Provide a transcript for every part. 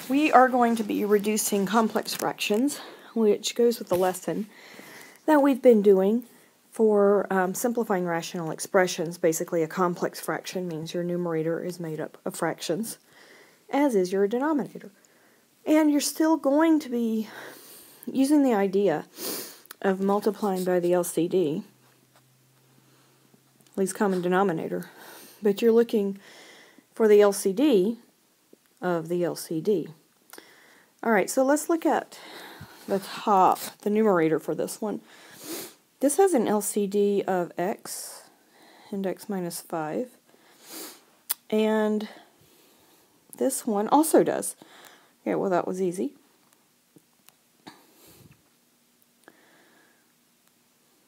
We are going to be reducing complex fractions, which goes with the lesson that we've been doing for simplifying rational expressions. Basically, a complex fraction means your numerator is made up of fractions, as is your denominator. And you're still going to be using the idea of multiplying by the LCD, least common denominator, but you're looking for the LCD of the LCD. Alright, so let's look at the top, the numerator for this one. This has an LCD of x and x minus 5, and this one also does. Okay, well that was easy.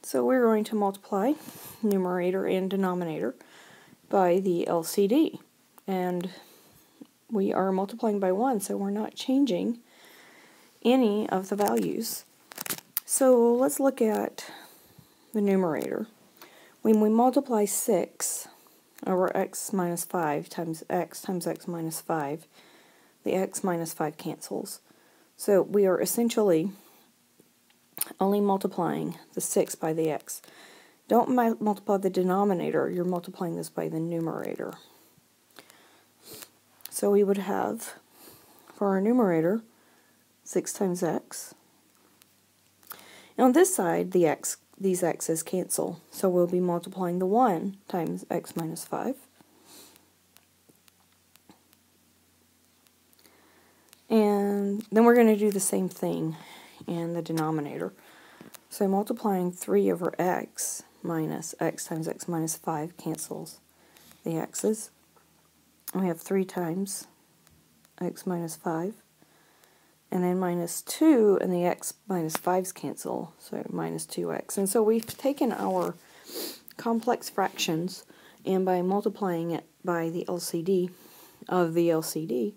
So we're going to multiply numerator and denominator by the LCD, and we are multiplying by 1, so we're not changing any of the values. So let's look at the numerator. When we multiply 6 over x minus 5 times x minus 5, the x minus 5 cancels. So we are essentially only multiplying the 6 by the x. Don't multiply the denominator, you're multiplying this by the numerator. So we would have, for our numerator, 6 times x. And on this side, these x's cancel, so we'll be multiplying the 1 times x minus 5. And then we're going to do the same thing in the denominator. So multiplying 3 over x minus x times x minus 5 cancels the x's. We have 3 times x minus 5, and then minus 2, and the x minus 5's cancel, so minus 2x. And so we've taken our complex fractions, and by multiplying it by the LCD of the LCD,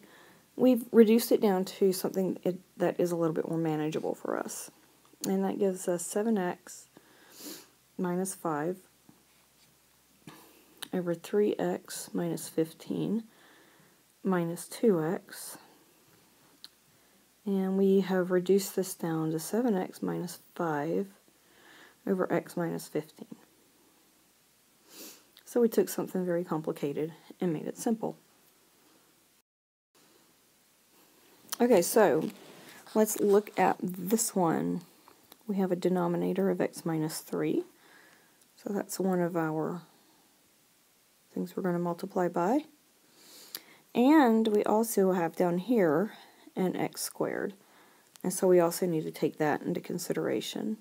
we've reduced it down to something that is a little bit more manageable for us. And that gives us 7x minus 5 over 3x minus 15 minus 2x, and we have reduced this down to 7x minus 5 over x minus 15. So we took something very complicated and made it simple. Okay, so let's look at this one. We have a denominator of x minus 3, so that's one of our things we're going to multiply by. And we also have down here an x squared, and so we also need to take that into consideration.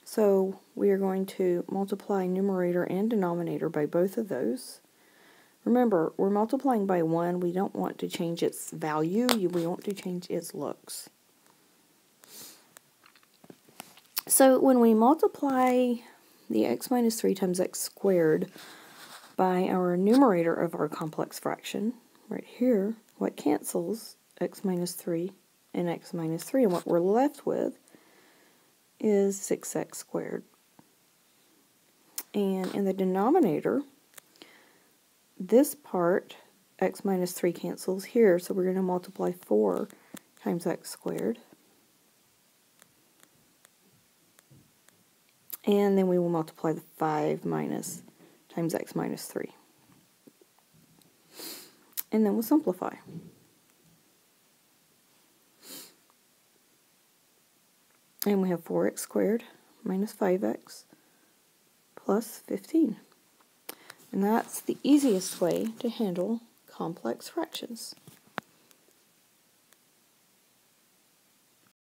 So we are going to multiply numerator and denominator by both of those. Remember, we're multiplying by 1. We don't want to change its value, we want to change its looks. So when we multiply the x minus 3 times x squared by our numerator of our complex fraction, right here, what cancels x minus 3 and x minus 3, and what we're left with is 6x squared. And in the denominator, this part, x minus 3 cancels here, so we're going to multiply 4 times x squared. And then we will multiply the 5 times x minus 3. And then we'll simplify. And we have 4x squared minus 5x plus 15. And that's the easiest way to handle complex fractions.